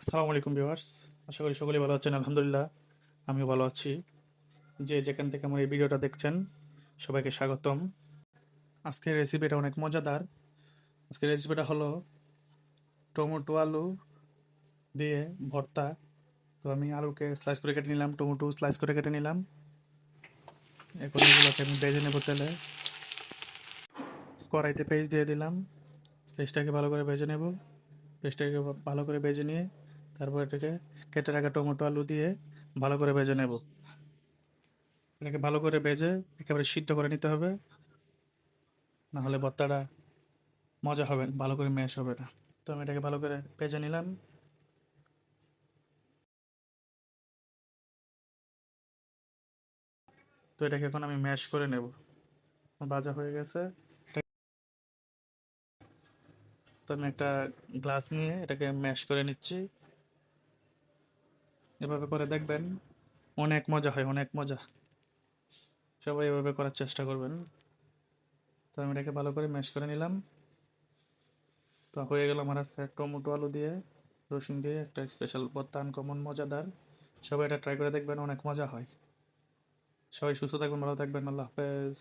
আসসালামু আলাইকুম ভিউয়ার্স। আশা করি সকলেই ভালো আছেন। আলহামদুলিল্লাহ আমিও ভালো আছি। যে যেখান থেকে আমার এই ভিডিওটা দেখছেন সবাইকে স্বাগতম। আজকের রেসিপিটা অনেক মজাদার। আজকের রেসিপিটা হলো টমেটো আলু দিয়ে ভর্তা। তো আমি আলুকে স্লাইস করে কেটে নিলাম, টমেটো স্লাইস করে কেটে নিলাম। এখন এগুলোকে আমি ভেজে নেবো তেলে। কড়াইতে পেস্ট দিয়ে দিলাম, পেস্টটাকে ভালো করে ভেজে নেব। পেস্টটাকে ভালো করে ভেজে নিয়ে তারপর এটাকে কেটে রাখা টমেটো আলু দিয়ে ভালো করে ভেজে নেব। এটাকে ভালো করে ভেজে একেবারে সিদ্ধ করে নিতে হবে, না হলে ভর্তাটা মজা হবে না, ভালো করে ম্যাশ হবে না। তো আমি এটাকে ভালো করে ভেজে নিলাম। তো এটাকে এখন আমি ম্যাশ করে নেব। ভাজা হয়ে গেছে। তো আমি একটা গ্লাস নিয়ে এটাকে ম্যাশ করে নিচ্ছি। এভাবে করে দেখবেন, অনেক মজা হয়, অনেক মজা। সবাই এভাবে করার চেষ্টা করবেন। তো আমি এটাকে ভালো করে ম্যাশ করে নিলাম। তো হয়ে গেল আমার আজকে টমেটো আলু দিয়ে রসুন দিয়ে একটা স্পেশাল ভর্তা, আনকমন মজাদার। সবাই এটা ট্রাই করে দেখবেন, অনেক মজা হয়। সবাই সুস্থ থাকবেন, ভালো থাকবেন। আল্লাহ হাফেজ।